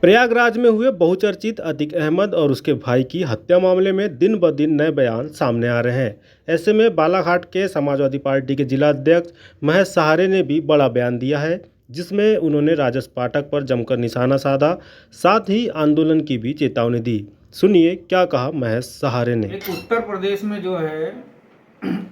प्रयागराज में हुए बहुचर्चित अतीक अहमद और उसके भाई की हत्या मामले में दिन ब दिन नए बयान सामने आ रहे हैं। ऐसे में बालाघाट के समाजवादी पार्टी के जिला अध्यक्ष महेश सहारे ने भी बड़ा बयान दिया है, जिसमें उन्होंने राजेश पाठक पर जमकर निशाना साधा, साथ ही आंदोलन की भी चेतावनी दी। सुनिए क्या कहा महेश सहारे ने। एक उत्तर प्रदेश में जो है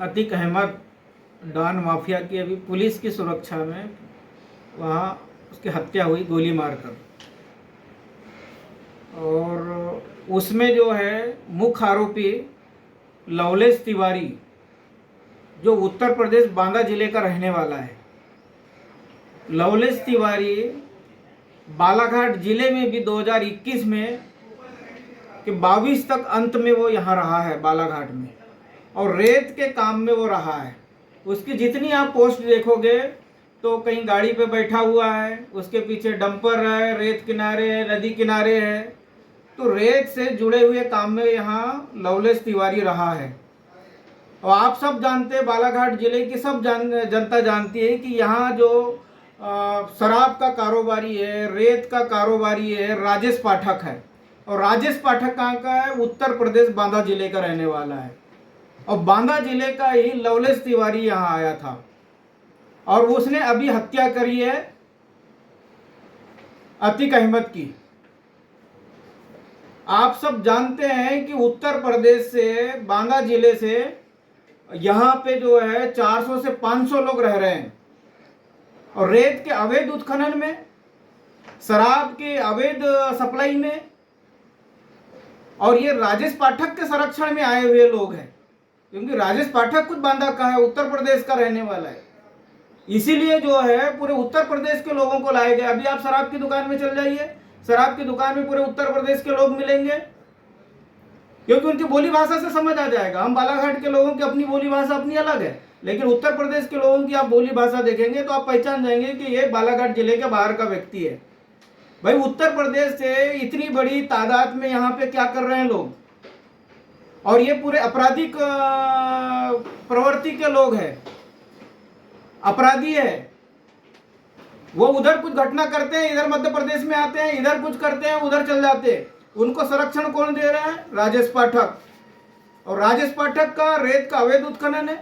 अतीक अहमद डॉन माफिया की अभी पुलिस की सुरक्षा में वहाँ उसकी हत्या हुई गोली मारकर, और उसमें जो है मुख्य आरोपी लवलेश तिवारी जो उत्तर प्रदेश बांदा जिले का रहने वाला है। लवलेश तिवारी बालाघाट जिले में भी 2021 में कि 22 तक अंत में वो यहाँ रहा है बालाघाट में, और रेत के काम में वो रहा है। उसकी जितनी आप पोस्ट देखोगे तो कहीं गाड़ी पे बैठा हुआ है, उसके पीछे डंपर है, रेत किनारे है, नदी किनारे है, तो रेत से जुड़े हुए काम में यहाँ लवलेश तिवारी रहा है। और आप सब जानते हैं, बालाघाट जिले की सब जनता जानती है कि यहाँ जो शराब का कारोबारी है, रेत का कारोबारी है, राजेश पाठक है। और राजेश पाठक कहाँ का है? उत्तर प्रदेश बांदा जिले का रहने वाला है, और बांदा जिले का ही लवलेश तिवारी यहाँ आया था, और उसने अभी हत्या करी है अतीक अहमद की। आप सब जानते हैं कि उत्तर प्रदेश से, बांदा जिले से यहाँ पे जो है 400 से 500 लोग रह रहे हैं, और रेत के अवैध उत्खनन में, शराब के अवैध सप्लाई में, और ये राजेश पाठक के संरक्षण में आए हुए लोग हैं, क्योंकि राजेश पाठक खुद बांदा का है, उत्तर प्रदेश का रहने वाला है। इसीलिए जो है पूरे उत्तर प्रदेश के लोगों को लाए गए। अभी आप शराब की दुकान में चल जाइए, शराब की दुकान में पूरे उत्तर प्रदेश के लोग मिलेंगे, क्योंकि उनकी बोली भाषा से समझ आ जाएगा। हम बालाघाट के लोगों की अपनी बोली भाषा अपनी अलग है, लेकिन उत्तर प्रदेश के लोगों की आप बोली भाषा देखेंगे तो आप पहचान जाएंगे कि ये बालाघाट जिले के बाहर का व्यक्ति है। भाई, उत्तर प्रदेश से इतनी बड़ी तादाद में यहाँ पे क्या कर रहे हैं लोग, और ये पूरे आपराधिक प्रवृत्ति के लोग हैं, अपराधी है। वो उधर कुछ घटना करते हैं, इधर मध्य प्रदेश में आते हैं, इधर कुछ करते हैं, उधर चल जाते हैं। उनको संरक्षण कौन दे रहा है? राजेश पाठक। और राजेश पाठक का रेत का अवैध उत्खनन है,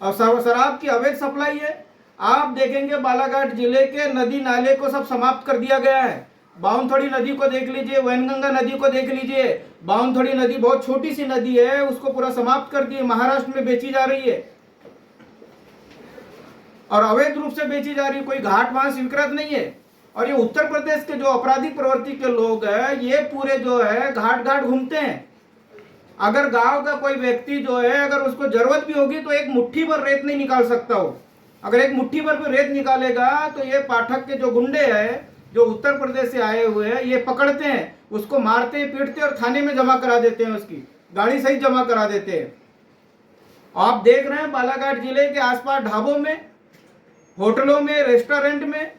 और शराब की अवैध सप्लाई है। आप देखेंगे बालाघाट जिले के नदी नाले को सब समाप्त कर दिया गया है। बाउनथड़ी नदी को देख लीजिए, वैनगंगा नदी को देख लीजिए। बाउनथड़ी नदी बहुत छोटी सी नदी है, उसको पूरा समाप्त कर दिए, महाराष्ट्र में बेची जा रही है, और अवैध रूप से बेची जा रही है। कोई घाट वहां स्वीकृत नहीं है। और ये उत्तर प्रदेश के जो आपराधिक प्रवृत्ति के लोग हैं, ये पूरे जो है घाट घाट घूमते हैं। अगर गांव का कोई व्यक्ति जो है, अगर उसको जरूरत भी होगी तो एक मुट्ठी भर रेत नहीं निकाल सकता हो। अगर एक मुट्ठी भर भी रेत निकालेगा तो ये पाठक के जो गुंडे हैं, जो उत्तर प्रदेश से आए हुए हैं, ये पकड़ते हैं, उसको मारते हैं, पीटते हैं, और थाने में जमा करा देते हैं, उसकी गाड़ी सहित जमा करा देते हैं। आप देख रहे हैं बालाघाट जिले के आसपास ढाबों में, होटलों में, रेस्टोरेंट में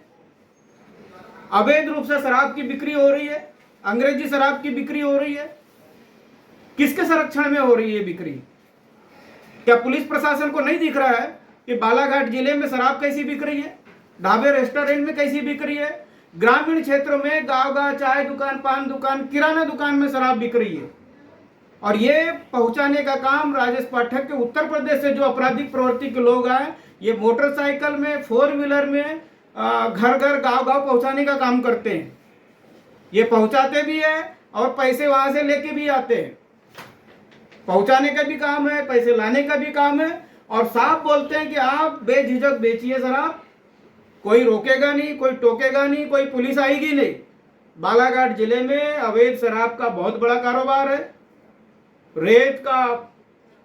अवैध रूप से शराब की बिक्री हो रही है, अंग्रेजी शराब की बिक्री हो रही है। किसके संरक्षण में हो रही है बिक्री? क्या पुलिस प्रशासन को नहीं दिख रहा है कि बालाघाट जिले में शराब कैसी बिक रही है, ढाबे रेस्टोरेंट में कैसी बिक रही है? ग्रामीण क्षेत्रों में गांव गांव चाय दुकान, पान दुकान, किराना दुकान में शराब बिक रही है। और ये पहुंचाने का काम राजेश पाठक के उत्तर प्रदेश से जो आपराधिक प्रवृत्ति के लोग आए, ये मोटरसाइकिल में, 4 व्हीलर में घर घर गांव गांव पहुंचाने का काम करते हैं। ये पहुंचाते भी है और पैसे वहां से लेके भी आते हैं। पहुंचाने का भी काम है, पैसे लाने का भी काम है, और साफ बोलते हैं कि आप बेझिझक बेचिए शराब, कोई रोकेगा नहीं, कोई टोकेगा नहीं, कोई पुलिस आएगी नहीं। बालाघाट जिले में अवैध शराब का बहुत बड़ा कारोबार है, रेत का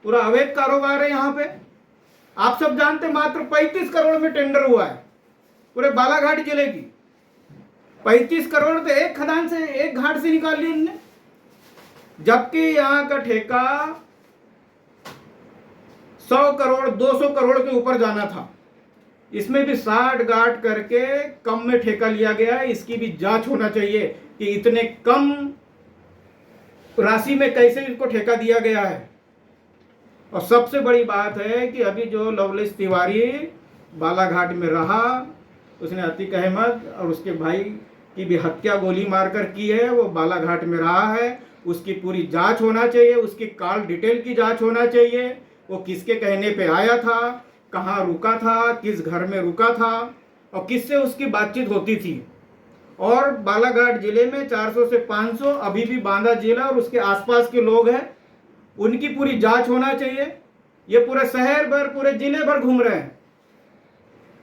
पूरा अवैध कारोबार है यहाँ पे। आप सब जानते, मात्र 35 करोड़ में टेंडर हुआ है पूरे बालाघाट जिले की। 35 करोड़ तो एक खदान से, एक घाट से निकाल ली इनने, जबकि यहाँ का ठेका 100 करोड़ 200 करोड़ के ऊपर जाना था। इसमें भी 60 गांठ करके कम में ठेका लिया गया है। इसकी भी जांच होना चाहिए कि इतने कम राशि में कैसे इसको ठेका दिया गया है। और सबसे बड़ी बात है कि अभी जो लवलेश तिवारी बालाघाट में रहा, उसने अतीक अहमद और उसके भाई की भी हत्या गोली मारकर की है, वो बालाघाट में रहा है, उसकी पूरी जांच होना चाहिए, उसकी कॉल डिटेल की जांच होना चाहिए, वो किसके कहने पे आया था, कहाँ रुका था, किस घर में रुका था और किससे उसकी बातचीत होती थी। और बालाघाट जिले में 400 से 500 अभी भी बांदा जिला और उसके आसपास के लोग हैं, उनकी पूरी जांच होना चाहिए। ये पूरे शहर भर, पूरे जिले भर घूम रहे हैं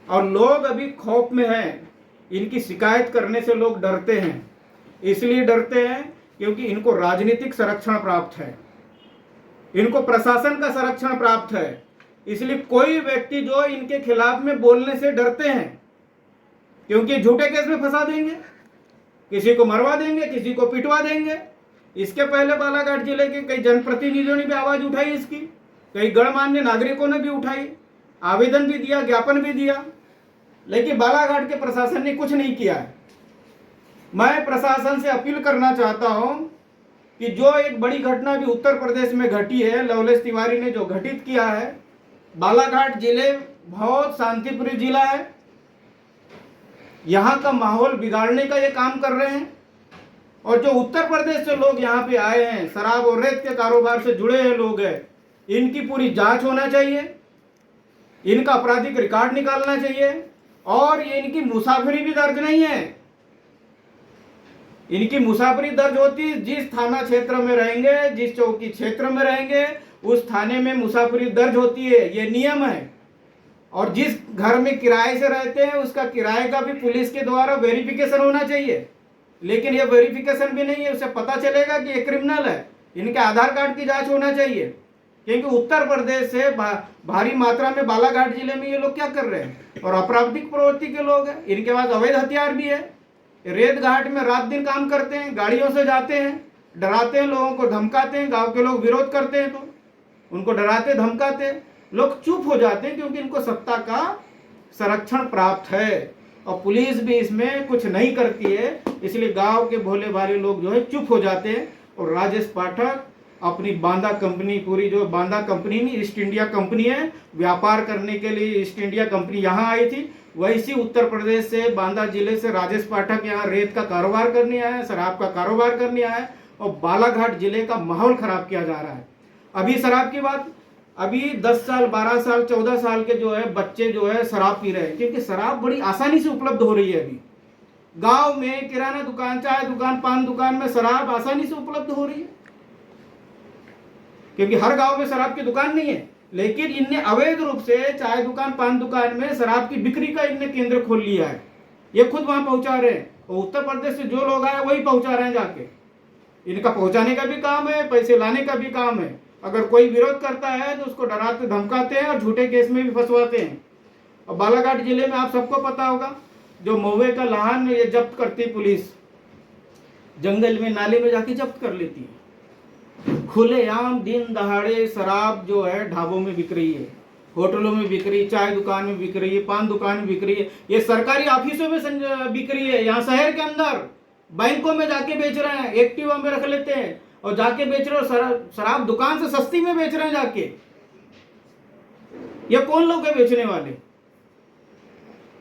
और लोग अभी खौफ में हैं। इनकी शिकायत करने से लोग डरते हैं, इसलिए डरते हैं क्योंकि इनको राजनीतिक संरक्षण प्राप्त है, इनको प्रशासन का संरक्षण प्राप्त है। इसलिए कोई व्यक्ति जो इनके खिलाफ में बोलने से डरते हैं, क्योंकि झूठे केस में फंसा देंगे, किसी को मरवा देंगे, किसी को पिटवा देंगे। इसके पहले बालाघाट जिले के कई जनप्रतिनिधियों ने भी आवाज उठाई इसकी, कई गणमान्य नागरिकों ने भी उठाई, आवेदन भी दिया, ज्ञापन भी दिया, लेकिन बालाघाट के प्रशासन ने कुछ नहीं किया है। मैं प्रशासन से अपील करना चाहता हूं कि जो एक बड़ी घटना भी उत्तर प्रदेश में घटी है, लवलेश तिवारी ने जो घटित किया है, बालाघाट जिले बहुत शांतिप्रिय जिला है, यहाँ का माहौल बिगाड़ने का ये काम कर रहे हैं। और जो उत्तर प्रदेश से लोग यहाँ पे आए हैं, शराब और रेत के कारोबार से जुड़े हुए लोग हैं, इनकी पूरी जांच होना चाहिए, इनका आपराधिक रिकॉर्ड निकालना चाहिए। और ये इनकी मुसाफिरी भी दर्ज नहीं है। इनकी मुसाफिरी दर्ज होती, जिस थाना क्षेत्र में रहेंगे, जिस चौकी क्षेत्र में रहेंगे, उस थाने में मुसाफिरी दर्ज होती है, ये नियम है। और जिस घर में किराए से रहते हैं, उसका किराए का भी पुलिस के द्वारा वेरिफिकेशन होना चाहिए, लेकिन ये वेरिफिकेशन भी नहीं है। उससे पता चलेगा कि ये क्रिमिनल है। इनके आधार कार्ड की जांच होना चाहिए, क्योंकि उत्तर प्रदेश से भारी मात्रा में बालाघाट जिले में ये लोग क्या कर रहे हैं, और आपराधिक प्रवृत्ति के लोग हैं। इनके पास अवैध हथियार भी है, रेत घाट में रात दिन काम करते हैं, गाड़ियों से जाते हैं, डराते हैं, लोगों को धमकाते हैं। गांव के लोग विरोध करते हैं तो उनको डराते धमकाते, लोग चुप हो जाते हैं, क्योंकि इनको सत्ता का संरक्षण प्राप्त है और पुलिस भी इसमें कुछ नहीं करती है। इसलिए गांव के भोले भाले लोग जो है चुप हो जाते हैं। और राजेश पाठक अपनी बांदा कंपनी, पूरी जो बांदा कंपनी नहीं, ईस्ट इंडिया कंपनी है, व्यापार करने के लिए ईस्ट इंडिया कंपनी यहाँ आई थी, वैसी उत्तर प्रदेश से बांदा जिले से राजेश पाठक यहाँ रेत का कारोबार करने आया है, शराब का कारोबार करने आया है और बालाघाट जिले का माहौल खराब किया जा रहा है। अभी शराब की बात, अभी 10 साल 12 साल 14 साल के जो है बच्चे जो है शराब पी रहे हैं, क्योंकि शराब बड़ी आसानी से उपलब्ध हो रही है। अभी गांव में किराना दुकान, चाय दुकान, पान दुकान में शराब आसानी से उपलब्ध हो रही है, क्योंकि हर गांव में शराब की दुकान नहीं है। लेकिन इनने अवैध रूप से चाय दुकान, पान दुकान में शराब की बिक्री का इनने केंद्र खोल लिया है। ये खुद वहां पहुंचा रहे हैं और उत्तर प्रदेश से जो लोग आए वही पहुंचा रहे हैं जाके। इनका पहुंचाने का भी काम है, पैसे लाने का भी काम है। अगर कोई विरोध करता है तो उसको डराते धमकाते हैं और झूठे केस में भी फंसवाते हैं। और बालाघाट जिले में आप सबको पता होगा, जो महुए का लाहन ये जब्त करती पुलिस, जंगल में नाले में जाके जब्त कर लेती है। खुलेआम दिन दहाड़े शराब जो है ढाबों में बिक रही है, होटलों में बिक रही है, चाय दुकान में बिक रही है, पान दुकान में बिक रही है, ये सरकारी ऑफिसों में बिक रही है। यहाँ शहर के अंदर बैंकों में जाके बेच रहे हैं, एक्टिवा में रख लेते हैं और जाके बेच रहे हो। शराब दुकान से सस्ती में बेच रहे हैं जाके। ये कौन लोग है बेचने वाले?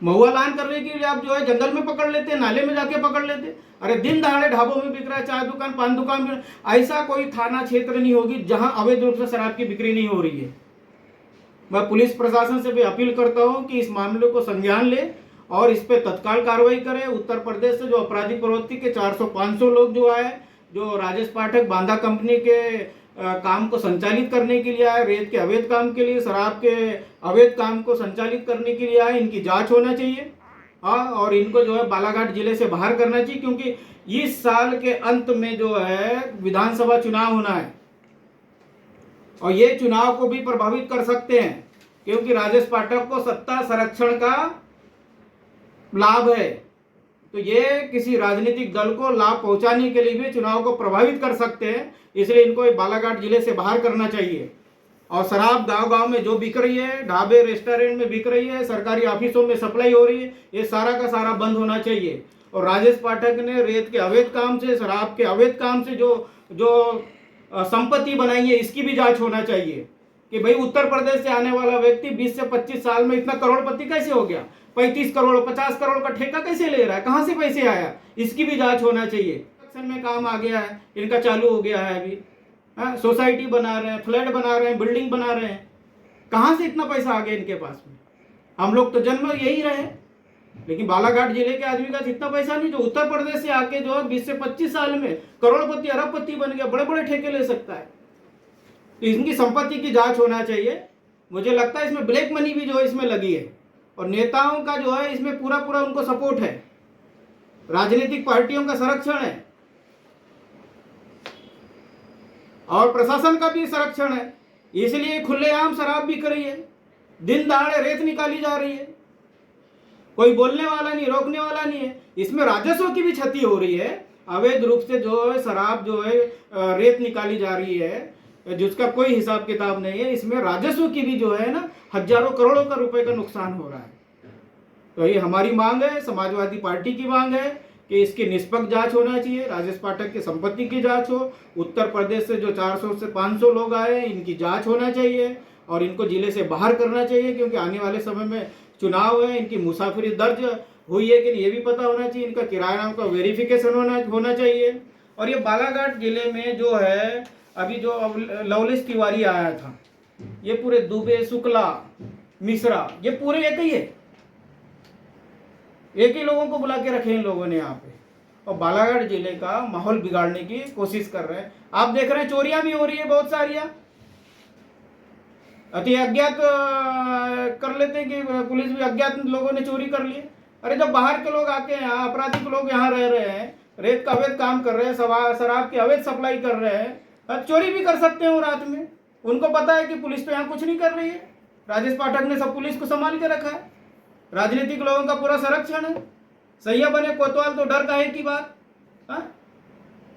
महुआ लान करने के लिए आप जो है जंगल में पकड़ लेते, नाले में जाके पकड़ लेते। अरे दिन दहाड़े ढाबों में बिक रहा है, चाय दुकान, पान दुकान में। ऐसा कोई थाना क्षेत्र नहीं होगी जहां अवैध रूप से शराब की बिक्री नहीं हो रही है। मैं पुलिस प्रशासन से भी अपील करता हूं कि इस मामले को संज्ञान ले और इस पे तत्काल कार्रवाई करे। उत्तर प्रदेश से जो आपराधिक प्रवृत्ति के 400-500 लोग जो आए, जो राजेश पाठक बांदा कंपनी के काम को संचालित करने के लिए आए, रेत के अवैध काम के लिए, शराब के अवैध काम को संचालित करने के लिए आए, इनकी जांच होना चाहिए। हाँ, और इनको जो है बालाघाट जिले से बाहर करना चाहिए, क्योंकि इस साल के अंत में जो है विधानसभा चुनाव होना है और ये चुनाव को भी प्रभावित कर सकते हैं, क्योंकि राजेश पाठक को सत्ता संरक्षण का लाभ है। तो ये किसी राजनीतिक दल को लाभ पहुंचाने के लिए भी चुनाव को प्रभावित कर सकते हैं। इसलिए इनको बालाघाट जिले से बाहर करना चाहिए। और शराब गांव-गांव में जो बिक रही है, ढाबे रेस्टोरेंट में बिक रही है, सरकारी ऑफिसों में सप्लाई हो रही है, ये सारा का सारा बंद होना चाहिए। और राजेश पाठक ने रेत के अवैध काम से, शराब के अवैध काम से जो संपत्ति बनाई है, इसकी भी जांच होना चाहिए कि भाई उत्तर प्रदेश से आने वाला व्यक्ति 20 से 25 साल में इतना करोड़पति कैसे हो गया। 35 करोड़ 50 करोड़ का ठेका कैसे ले रहा है, कहाँ से पैसे आया, इसकी भी जांच होना चाहिए। एक्शन में काम आ गया है, इनका चालू हो गया है अभी, सोसाइटी बना रहे हैं, फ्लैट बना रहे हैं, बिल्डिंग बना रहे हैं, कहाँ से इतना पैसा आ गया इनके पास में। हम लोग तो जन्म यही रहे, लेकिन बालाघाट जिले के आदमी का इतना पैसा नहीं जो उत्तर प्रदेश से आके जो 20 से 25 साल में करोड़पति अरबपति बन गया, बड़े बड़े ठेके ले सकता है। तो इनकी संपत्ति की जांच होना चाहिए। मुझे लगता है इसमें ब्लैक मनी भी जो है इसमें लगी है, और नेताओं का जो है इसमें पूरा पूरा उनको सपोर्ट है, राजनीतिक पार्टियों का संरक्षण है और प्रशासन का भी संरक्षण है। इसलिए खुलेआम शराब बिक रही है, दिन दहाड़े रेत निकाली जा रही है, कोई बोलने वाला नहीं, रोकने वाला नहीं है। इसमें राजस्व की भी क्षति हो रही है, अवैध रूप से जो है शराब जो है रेत निकाली जा रही है, जिसका कोई हिसाब किताब नहीं है। इसमें राजस्व की भी जो है ना हजारों करोड़ों का रुपए का नुकसान हो रहा है। तो ये हमारी मांग है, समाजवादी पार्टी की मांग है कि इसकी निष्पक्ष जांच होना चाहिए, राजेश पाठक की संपत्ति की जांच हो, उत्तर प्रदेश से जो 400 से 500 लोग आए हैं इनकी जांच होना चाहिए और इनको जिले से बाहर करना चाहिए, क्योंकि आने वाले समय में चुनाव है, इनकी मुसाफिरी दर्ज हुई है कि ये भी पता होना चाहिए, इनका किराया नाम का वेरिफिकेशन होना चाहिए। और ये बालाघाट जिले में जो है अभी जो लवलेश तिवारी आया था, ये पूरे दुबे, शुक्ला, मिश्रा, ये पूरे एक ही है, एक ही लोगों को बुला के रखे इन लोगों ने यहाँ पे, और बालाघाट जिले का माहौल बिगाड़ने की कोशिश कर रहे हैं। आप देख रहे हैं चोरियां भी हो रही है बहुत सारी, अति अज्ञात कर लेते हैं कि पुलिस भी अज्ञात लोगों ने चोरी कर लिए। अरे जब बाहर के लोग आके यहाँ, आपराधिक लोग यहाँ रह रहे हैं, रेत का अवैध काम कर रहे हैं, शराब की अवैध सप्लाई कर रहे हैं, चोरी भी कर सकते हैं वो रात में। उनको पता है कि पुलिस तो यहाँ कुछ नहीं कर रही है, राजेश पाठक ने सब पुलिस को संभाल के रखा है, राजनीतिक लोगों का पूरा संरक्षण है। सैया बने कोतवाल तो डर काहे की बात,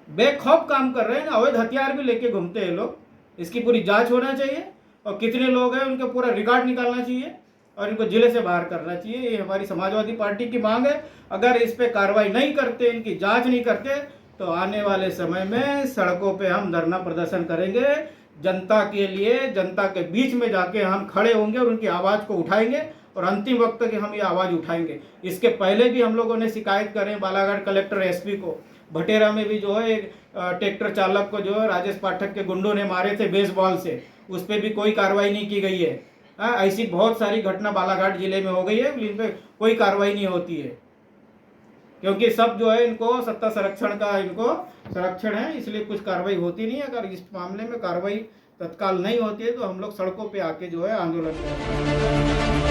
बेखौफ काम कर रहे हैं, अवैध हथियार भी लेके घूमते हैं लोग। इसकी पूरी जांच होना चाहिए और कितने लोग हैं उनका पूरा रिकॉर्ड निकालना चाहिए और इनको जिले से बाहर करना चाहिए। ये हमारी समाजवादी पार्टी की मांग है। अगर इस पे कार्रवाई नहीं करते, इनकी जांच नहीं करते, तो आने वाले समय में सड़कों पे हम धरना प्रदर्शन करेंगे, जनता के लिए, जनता के बीच में जाके हम खड़े होंगे और उनकी आवाज़ को उठाएंगे और अंतिम वक्त तक हम ये आवाज़ उठाएंगे। इसके पहले भी हम लोगों ने शिकायत करें बालाघाट कलेक्टर एसपी को, भटेरा में भी जो है एक ट्रैक्टर चालक को जो है राजेश पाठक के गुंडों ने मारे थे बेसबॉल से, उस पर भी कोई कार्रवाई नहीं की गई है। ऐसी बहुत सारी घटना बालाघाट जिले में हो गई है, इन पर कोई कार्रवाई नहीं होती है, क्योंकि सब जो है इनको सत्ता संरक्षण का इनको संरक्षण है, इसलिए कुछ कार्रवाई होती नहीं है। अगर इस मामले में कार्रवाई तत्काल नहीं होती है तो हम लोग सड़कों पे आके जो है आंदोलन करेंगे।